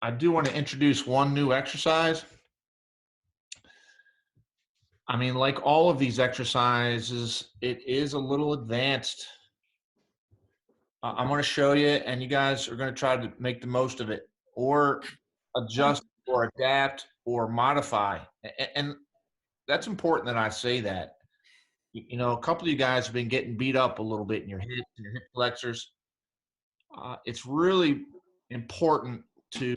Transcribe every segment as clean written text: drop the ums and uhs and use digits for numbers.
I do want to introduce one new exercise. I mean, like all of these exercises, it is a little advanced. I'm going to show you, and you guys are going to try to make the most of it, or adjust, or adapt, or modify. And that's important that I say that. You know, a couple of you guys have been getting beat up a little bit in your hips and your hip flexors. It's really important to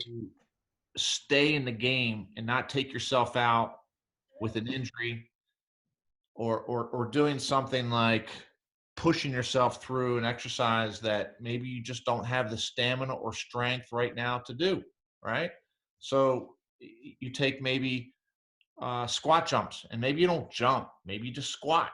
stay in the game and not take yourself out with an injury or doing something like pushing yourself through an exercise that maybe you just don't have the stamina or strength right now to do, right? So you take maybe squat jumps, and maybe you don't jump, maybe you just squat.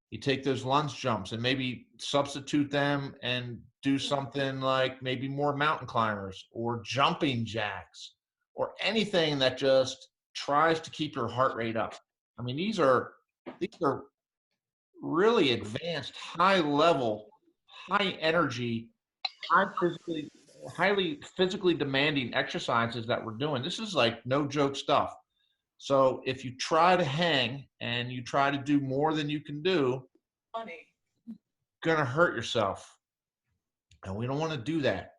You take those lunge jumps and maybe substitute them and do something like maybe more mountain climbers or jumping jacks or anything that just tries to keep your heart rate up. I mean, these are really advanced, high level, high energy, highly physically demanding exercises that we're doing. This is like no joke stuff. So if you try to hang and you try to do more than you can do, gonna hurt yourself, and we don't want to do that.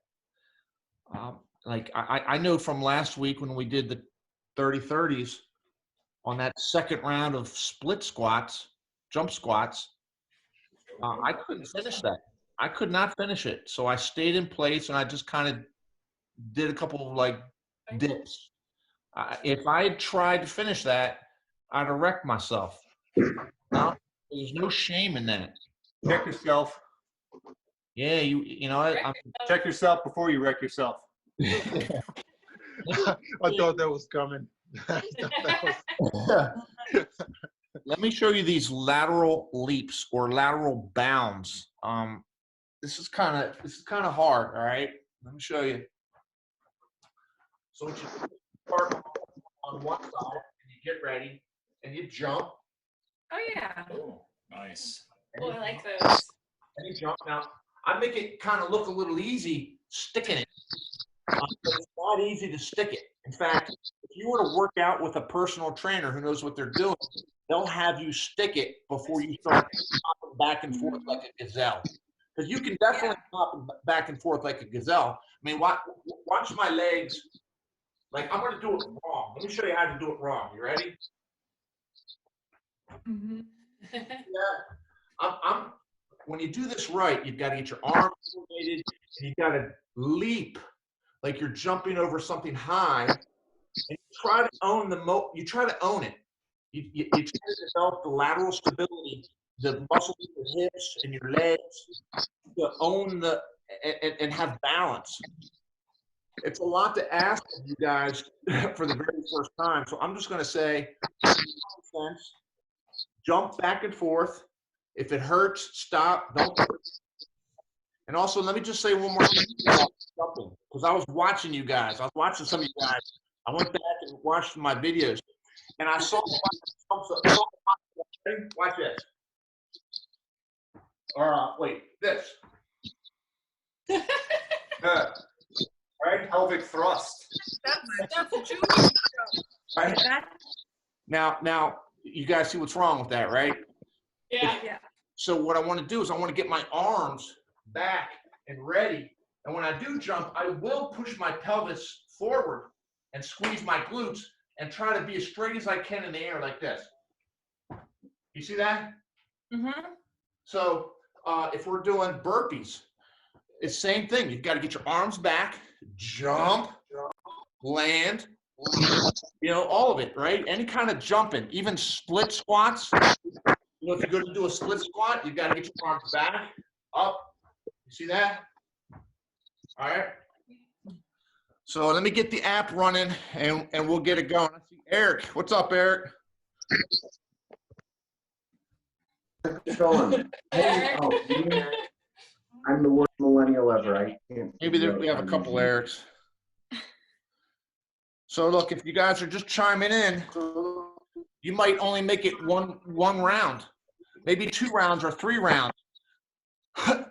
Like I know from last week when we did the 30-30s on that second round of split squats, jump squats, I couldn't finish that. I could not finish it. So I stayed in place and I just kind of did a couple of like dips. If I had tried to finish that, I'd have wrecked myself. Now, there's no shame in that. Check yourself. Yeah, you know, check yourself before you wreck yourself. I thought that was coming. Let me show you these lateral leaps or lateral bounds. This is kind of hard. All right, let me show you. So what you start on one side and you get ready and you jump. Oh yeah. Oh, nice. Oh, I like those. And you jump. Now I make it kind of look a little easy sticking it. It's not easy to stick it. In fact, if you were to work out with a personal trainer who knows what they're doing, they'll have you stick it before you start hopping back and forth like a gazelle. Because you can definitely hop back and forth like a gazelle. I mean, watch my legs. Like, I'm going to do it wrong. Let me show you how to do it wrong. You ready? Mm-hmm. Yeah. When you do this right, you've got to get your arms coordinated, and you've got to leap like you're jumping over something high, and you try to own you try to own it. You try to develop the lateral stability, the muscles in your hips and your legs, to own and have balance. It's a lot to ask of you guys for the very first time. So I'm just going to say, jump back and forth. If it hurts, stop. Don't hurt. And also, let me just say one more thing about jumping, because I was watching you guys. I was watching some of you guys. I went back and watched my videos, and I saw watch this. Wait, this. Right? Pelvic thrust. That's a junior. Right? Now, you guys see what's wrong with that, right? Yeah. So what I want to do is I want to get my arms back and ready. And when I do jump, I will push my pelvis forward and squeeze my glutes and try to be as straight as I can in the air like this. You see that? Mm-hmm. So if we're doing burpees, it's the same thing. You've got to get your arms back, jump, land, you know, all of it, right? Any kind of jumping, even split squats. You know, if you're going to do a split squat, you've got to get your arms back, up. You see that? All right. So let me get the app running, and we'll get it going. I see Eric. What's up, Eric? Sean, I'm the worst millennial ever. Maybe we have a couple Erics. So look, if you guys are just chiming in, you might only make it one round, maybe 2 rounds or 3 rounds.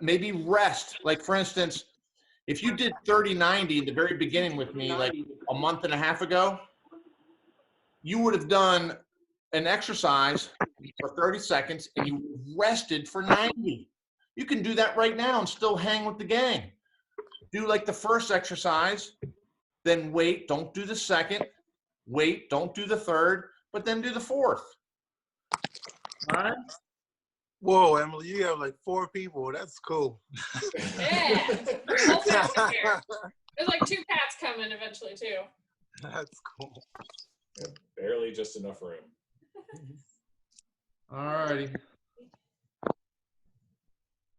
Maybe rest. Like for instance, If you did 30-90 at the very beginning with me, like a month and a half ago, you would have done an exercise for 30 seconds and you rested for 90. You can do that right now and still hang with the gang. Do like the first exercise, then wait, don't do the second, wait, don't do the third, but then do the fourth. All right? Whoa, Emily, you have like 4 people. That's cool. Yeah. Whole family here. There's like 2 cats coming eventually too. That's cool. Yeah, barely just enough room. All righty.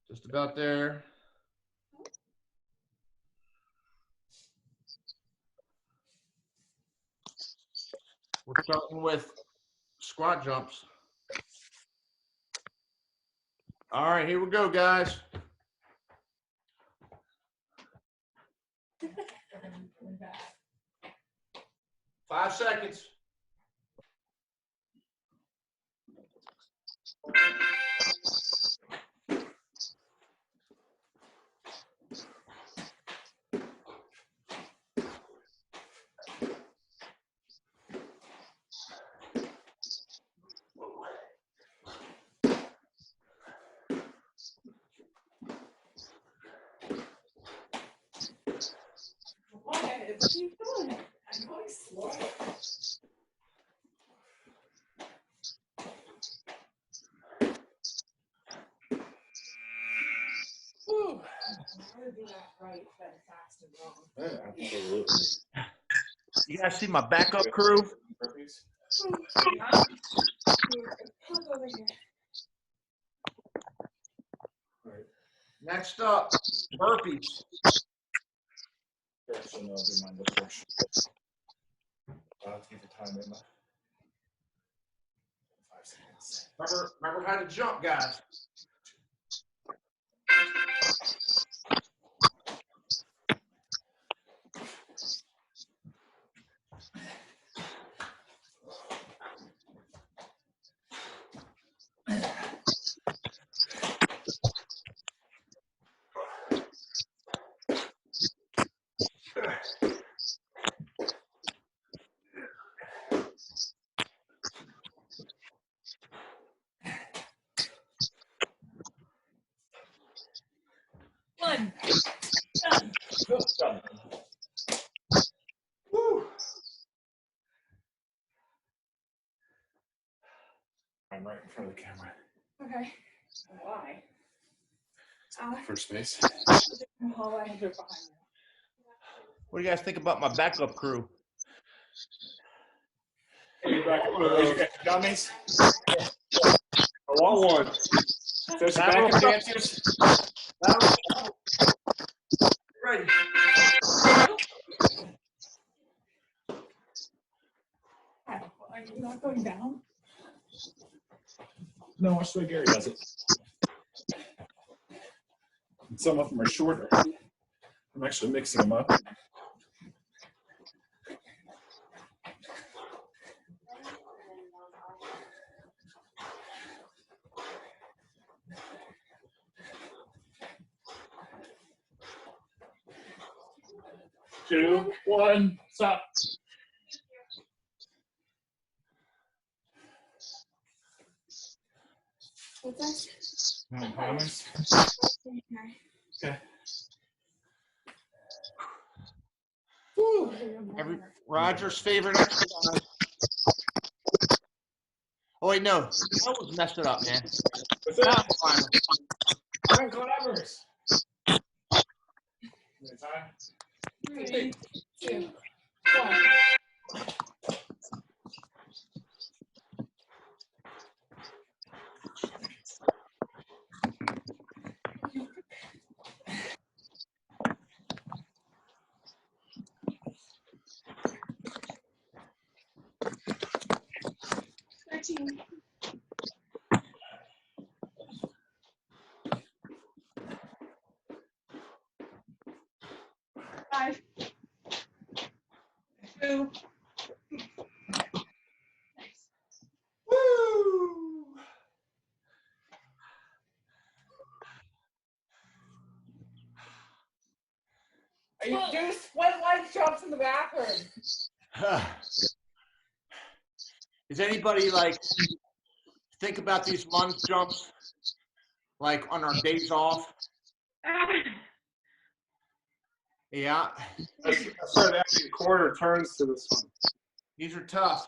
Just about there. We're starting with squat jumps. All right, here we go, guys. 5 seconds. What are you doing? I'm going slow. Whew. I would do that right, but fast and wrong. Yeah, absolutely. You guys see my backup crew? Burpees? Hug over here. Next up, burpees. First, and I'll do mine the first. I'll have to get the time in. 5 seconds. Remember how to jump, guys. One. Done. Done. Woo. I'm right in front of the camera. Okay. Why? First space. Hallway. Behind you. What do you guys think about my backup crew? Hey, back up. Dummies. I want one. There's backup dancers. Ready. Are you not going down? No, watch the way Gary does it. And some of them are shorter. I'm actually mixing them up. Two, one, stop. What's Promise. Okay. Woo. Roger's favorite exercise. Oh wait, no, I was messed it up, man. What's that? Fine. Frank Clavers. Time. 3, 2, 1. Five. 2. Woo. You do sweat like jumps in the bathroom. Does anybody like think about these lunge jumps like on our days off? Yeah. I started adding quarter turns to this one. These are tough.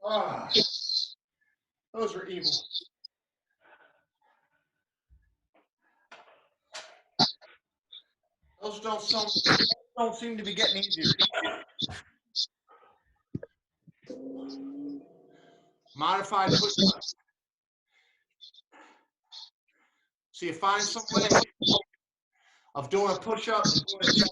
Ah, those are evil. Those don't seem to be getting easier. Modified push-ups. So you find some way of doing a push-up and doing a jump.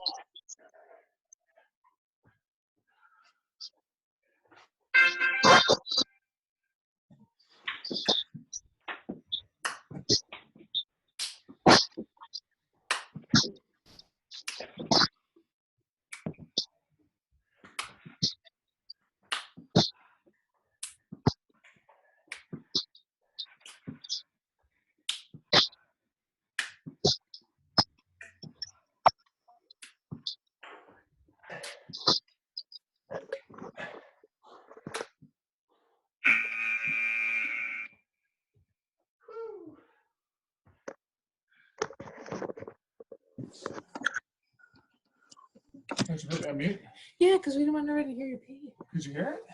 Did you put that mute? Yeah, because we didn't want to hear you pee. Did you hear it?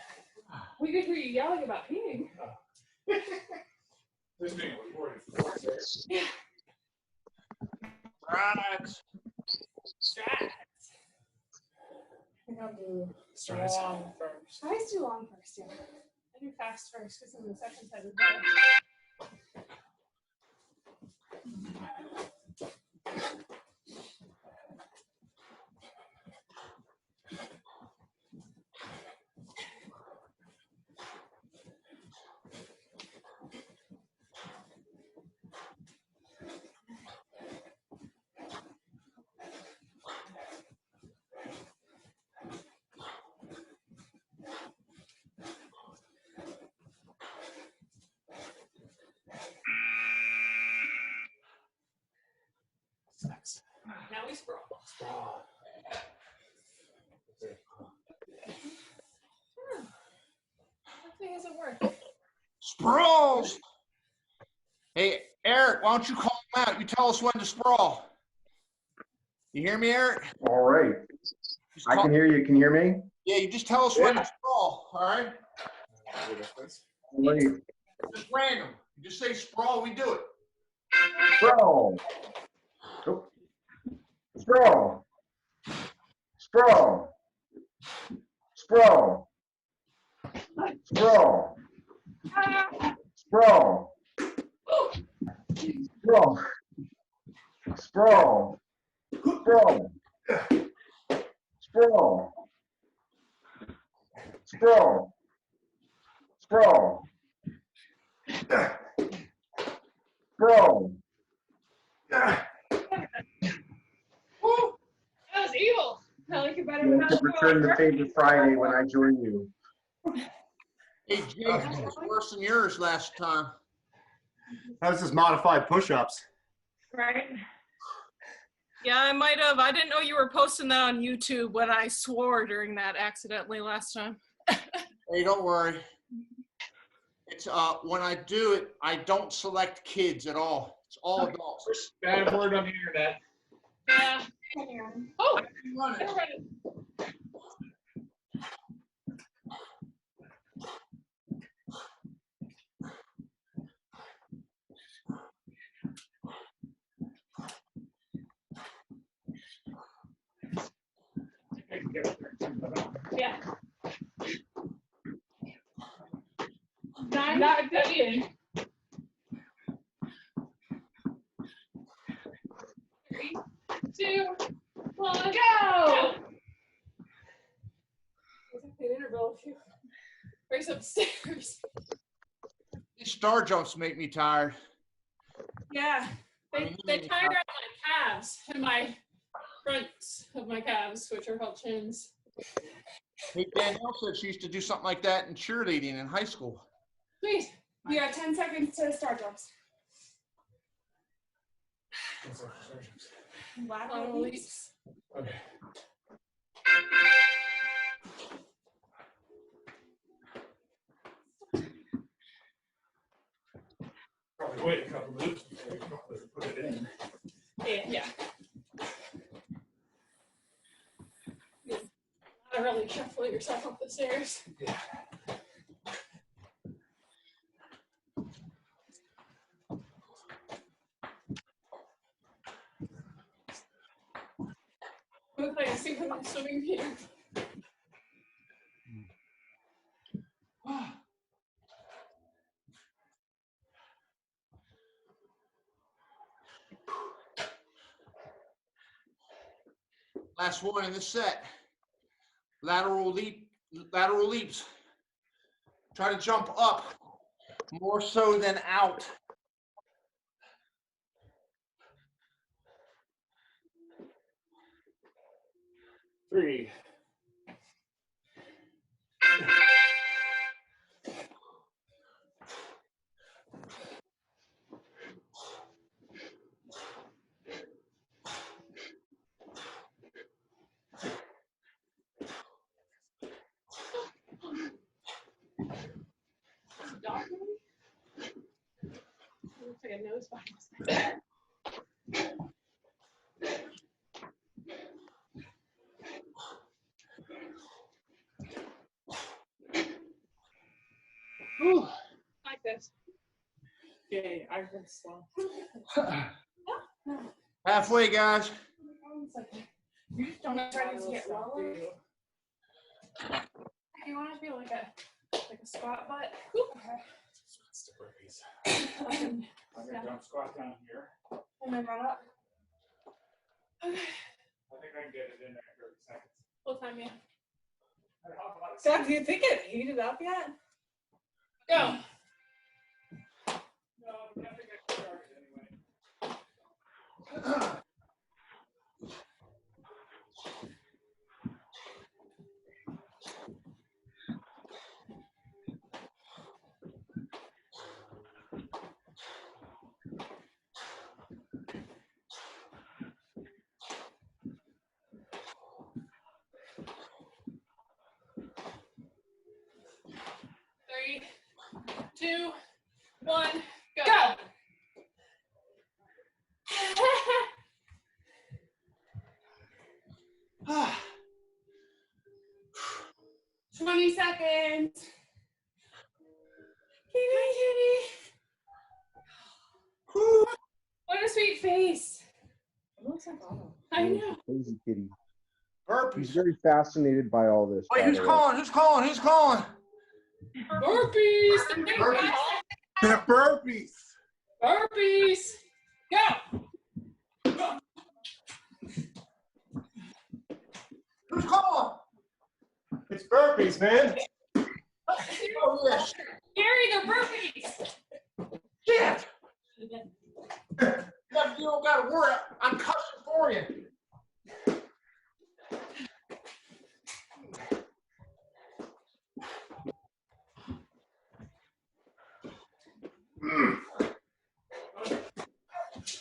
We could hear you yelling about peeing. This being recorded. Right. Strides. I think I'll do Strides. long first. I always do long first, yeah. I do fast first because then the second side is better. Next. Now we sprawl. Sprawl. Hopefully it doesn't work. Sprawls. Hey, Eric, why don't you call him out? You tell us when to sprawl. You hear me, Eric? All right. Just I call- can hear you. Can you hear me? Yeah, you just tell us when to sprawl, all right? All right. Just random. You just say sprawl, we do it. Sprawl. Oh. Sprawl. Sprawl. Sprawl. Sprawl. Sprawl. Sprawl. Sprawl. Sprawl. Sprawl. Sprawl. Sprawl. Sprawl. Woo! That was evil. I like it better You when have I to return the favor Friday when I join you. Hey, Jake, it was worse than yours last time. That was just modified push-ups. Right. Yeah, I might have. I didn't know you were posting that on YouTube when I swore during that accidentally last time. Hey, don't worry. It's when I do it, I don't select kids at all. It's all adults. Bad word on the internet. Yeah. Oh, Run it. we're ready. Yeah. Not good. 3, 2, 1, Go! An interval if you race upstairs. These star jumps make me tired. Yeah, they tired out my calves and my fronts of my calves, which are called shins. Hey, Danielle said she used to do something like that in cheerleading in high school. Sweet. You got 10 seconds to start jumps. Lateral leaps. Okay. Probably wait a couple minutes before you probably put it in. Yeah. Not really shuffle yourself up the stairs. Yeah. Look like I see from the swimming pool. Last one in this set. Lateral leaps. Try to jump up more so than out. Three. Dog movie? Looks like a nose bite. Like this. Yeah, I've been slow. Halfway, guys. You just don't try to get lower. You want to be like a squat butt? Okay. Squats to burpees. And I'm gonna jump squat down here. And then run up. I think I can get it in there in 30 seconds. what time, yeah? I don't have a lot of Dad, do you think it heated up yet? Go. No, I think I can start it anyway. Three, 2, 1, go. Go! 20 seconds. Kitty. What a sweet face. It looks like Otto. I know. Crazy kitty. He's Burpees. very fascinated by all this. Wait, by who's the way. calling? Who's calling? Who's calling? Burpees. Burpees. The burpees. Burpees. Go. Who's calling? It's burpees, man. Oh, yes. Gary, the burpees. Shit. You don't got to worry. I'm cussing for you.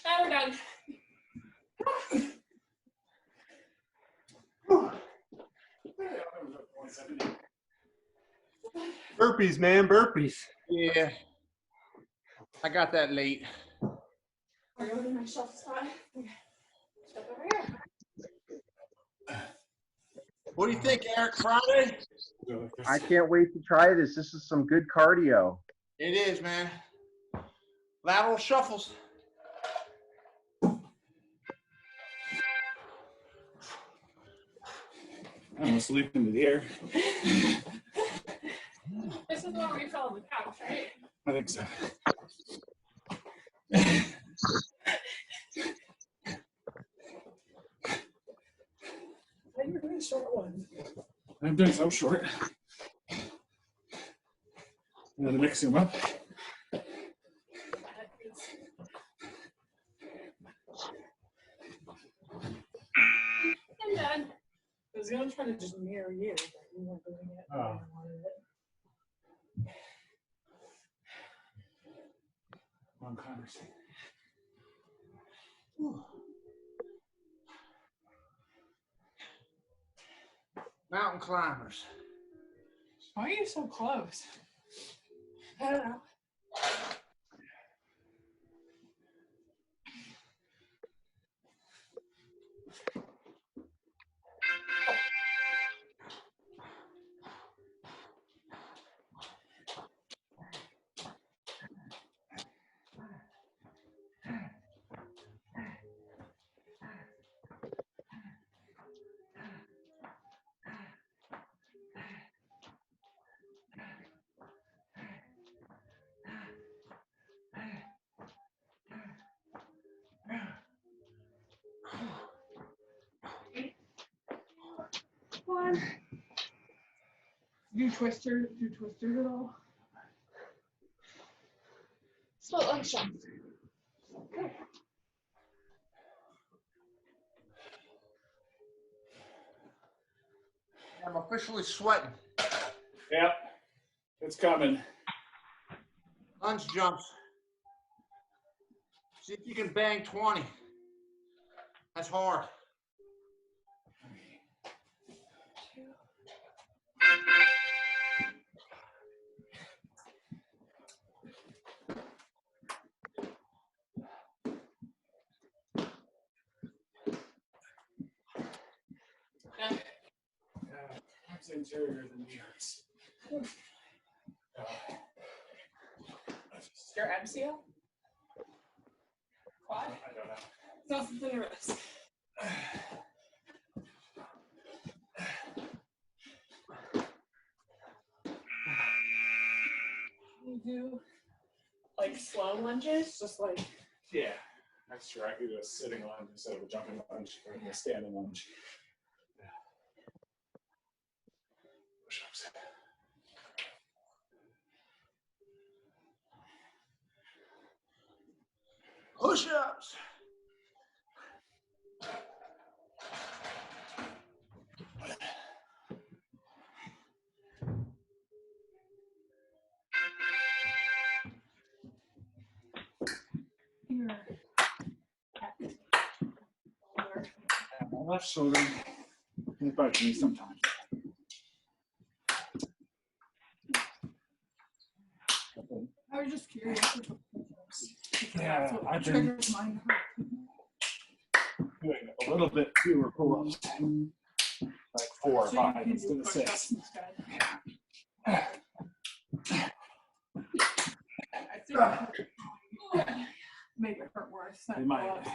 Now we're done. Burpees, man. Burpees. Yeah. I got that late. We're going to my shelf spot. Step over here. What do you think, Eric? Friday? I can't wait to try this. This is some good cardio. It is, man. Lateral shuffles. I'm gonna sleep into the air. This is the one where you fell on the couch, right? I think so. I'm doing so short. And then mixing them up. I'm done. I was gonna try to just mirror you, but you weren't doing it. Oh. I wanted it. Long conversation. Mountain climbers. Why are you so close? I don't know. One. You twisted it all. Split lunge jump. I'm officially sweating. Yep. It's coming. Lunge jumps. See if you can bang 20. That's hard. Perhaps interior of the knees. Your MCL? Quad? I don't know. Nothing to the wrist. You do like slow lunges, just like Yeah, that's true. I could do a sitting lunge instead of a jumping lunge or a standing lunge. Yeah. Push-ups. Push-ups. your My left shoulder can bite me sometimes. I was just curious. Yeah, That's what I've been triggers mine. doing a little bit fewer pull-ups, like 4 or So you 5 can instead do of push-ups 6. instead. I think it make it hurt worse. They than might. pull-ups.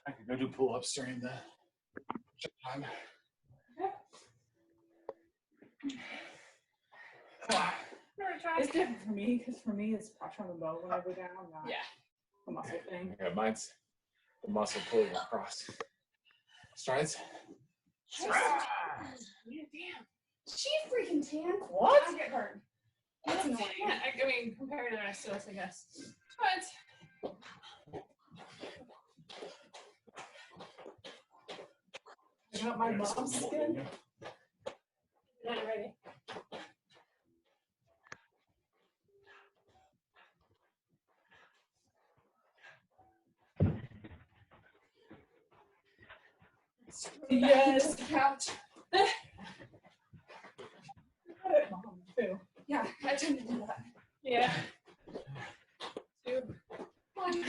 I could go do pull-ups during the time. It's different for me because for me it's pressure on the bow when I go down, not yeah. a muscle thing. Yeah, mine's the muscle pulling across. Strides. Yeah, damn. She freaking tan. What? I get hurt. That's annoying. Yeah, I mean, compared to the rest of us, I guess. But I got my mom's skin. not ready. Yes, couch. I got it, mom, too. Yeah, I tend to do that. Yeah. 2, 1, done.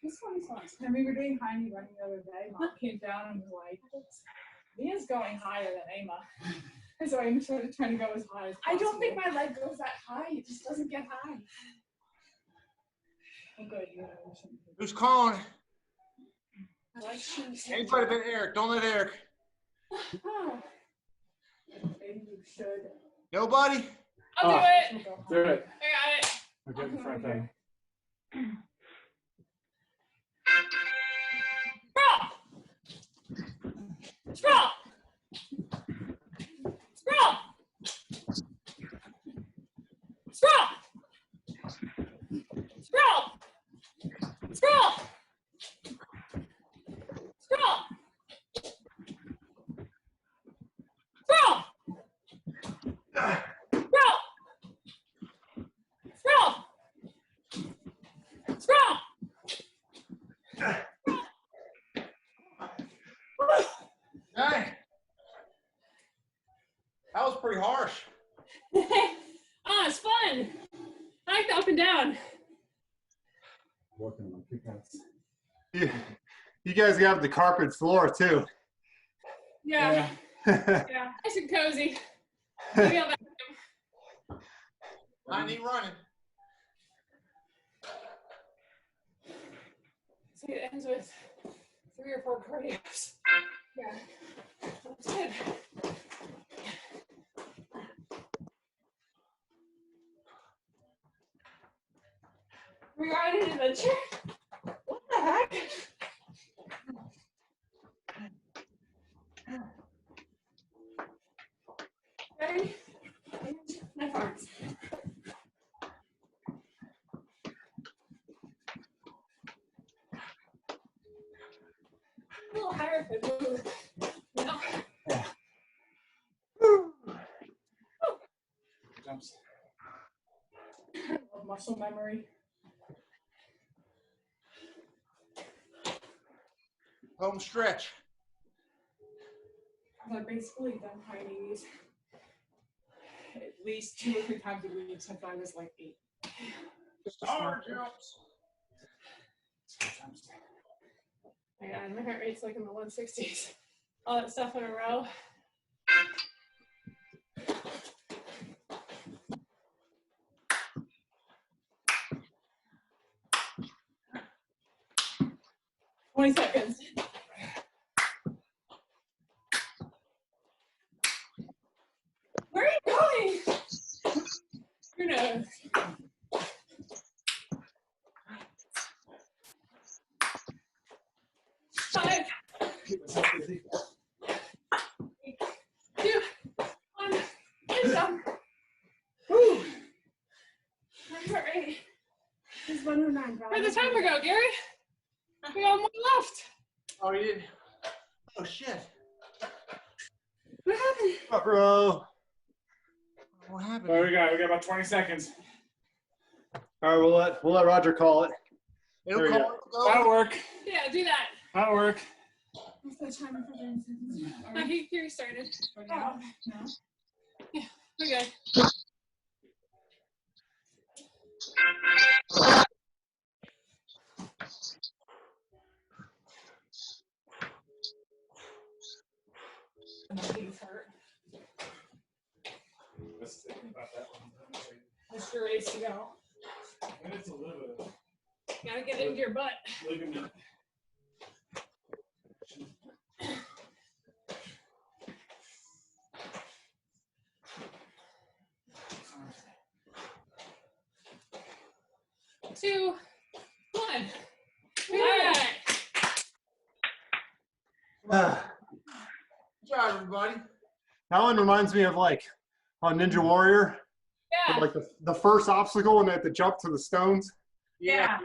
This one's fun. And we were doing high knee running the other day. Mom came down and was like, Mia's going higher than Ama. And so Ama started trying to go as high as possible. I don't think my leg goes that high. It just doesn't get high. Oh, good. You know, we shouldn't do Who's calling? I like shoes. Anybody but Eric. Don't let Eric. Oh, that. Maybe you should. Nobody? I'll do it. She'll go Do higher. it. I got it. We're getting the front thing. Sprawl. Sprawl. You guys got the carpet floor too. Yeah. Yeah. Nice and cozy. Maybe I'll I need running. so it ends with 3 or 4 cardios. Yeah. That's good. We got an adventure. What the heck? Ready? My arms. A little higher if I move. No. Jumps. I love muscle memory. Home stretch. I've basically done high knees at least 2 or 3 times a week since I was like 8. Star jumps. Yeah, and my heart rate's like in the 160s. All that stuff in a row. "20 seconds. Where are you going? Who knows? Five, 2, 1. And stop. Whew. My heart rate is 109. Where'd the timer go, Gary? We got 1 left. Oh, you didn't? Oh, shit. What happened? Up, bro. What happened? Well, we got about 20 seconds. All right, we'll let Roger call it. It'll There we call it, That'll go. work. Yeah, do that. That'll work. What's the timer for 30 seconds? Are No, we he started. for now? No. We're good. My knees hurt. Let's think about that one. It's your race to go. And it's a little bit of Gotta get it into your butt. ligament. Two, 1. All right. That Good job, everybody. one reminds me of like on Ninja Warrior, Yeah. like the first obstacle when they have to jump to the stones. Yeah.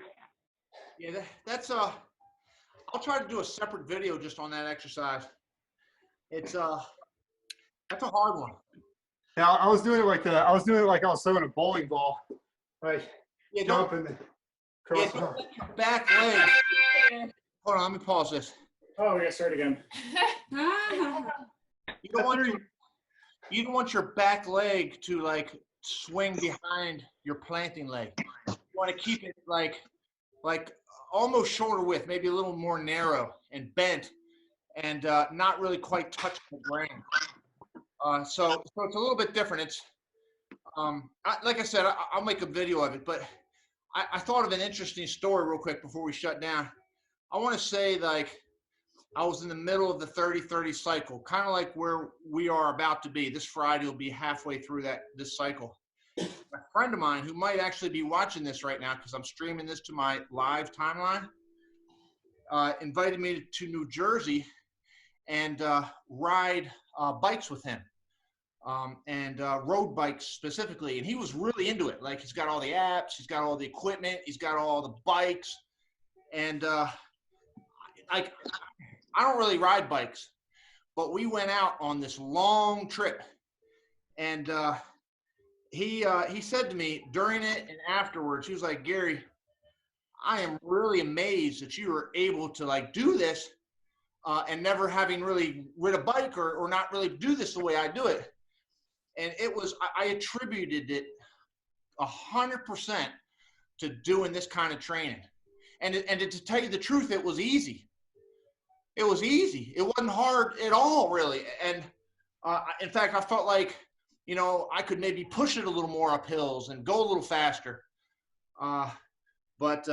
Yeah, that's I'll try to do a separate video just on that exercise. It's that's a hard one. Yeah, I was doing it like I was throwing a bowling ball, like Yeah, don't, jumping yeah, across. don't let your back leg. Hold on, let me pause this. Oh, we got to start again. You don't want your back leg to like swing behind your planting leg. You want to keep it like almost shoulder width, maybe a little more narrow and bent, and not really quite touching the ground. So it's a little bit different. It's like I said, I'll make a video of it, but I thought of an interesting story real quick before we shut down. I want to say like I was in the middle of the 30-30 cycle, kind of like where we are about to be. This Friday will be halfway through this cycle. A friend of mine who might actually be watching this right now because I'm streaming this to my live timeline invited me to New Jersey and ride bikes with him. And road bikes specifically. And he was really into it. Like he's got all the apps, he's got all the equipment, he's got all the bikes. And I don't really ride bikes, but we went out on this long trip. And he said to me during it and afterwards, he was like, Gary, I am really amazed that you were able to like do this and never having really rid a bike or not really do this the way I do it. And it was, I attributed it 100% to doing this kind of training. And to tell you the truth, it was easy. It was easy. It wasn't hard at all, really. And in fact, I felt like, you know, I could maybe push it a little more up hills and go a little faster. But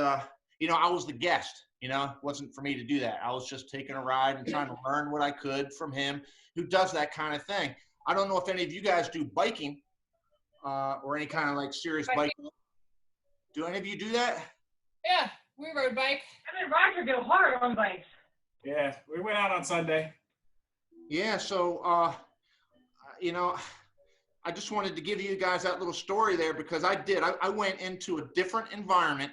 you know, I was the guest. You know, it wasn't for me to do that. I was just taking a ride and trying to learn what I could from him who does that kind of thing. I don't know if any of you guys do biking or any kind of like serious biking. Do any of you do that? Yeah, we rode bike. I mean, Roger go hard on bikes. Yeah, we went out on Sunday. Yeah, so, you know, I just wanted to give you guys that little story there because I did. I went into a different environment.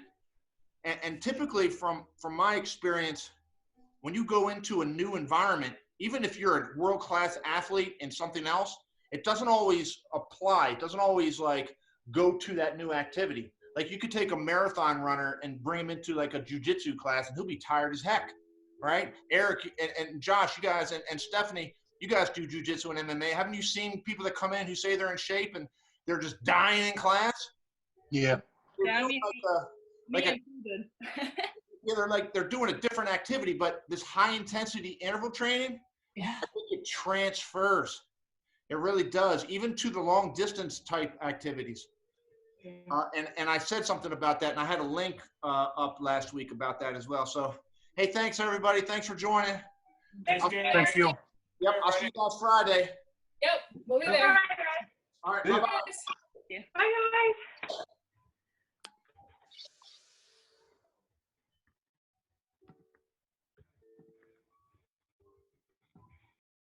And typically from my experience, when you go into a new environment, even if you're a world-class athlete in something else, it doesn't always apply. It doesn't always like go to that new activity. Like you could take a marathon runner and bring him into like a jiu-jitsu class and he'll be tired as heck, right? Eric and Josh, you guys, and Stephanie, you guys do jiu-jitsu and MMA. Haven't you seen people that come in who say they're in shape and they're just dying in class? Yeah. Yeah, I mean, they're doing a different activity, but this high intensity interval training, Yeah. I think it transfers. It really does, even to the long distance type activities. And I said something about that, and I had a link up last week about that as well. So, hey, thanks everybody. Thanks for joining. Thanks, Gary. Thank you. Yep, I'll see you guys Friday. Yep, we'll be there. All right, bye-bye.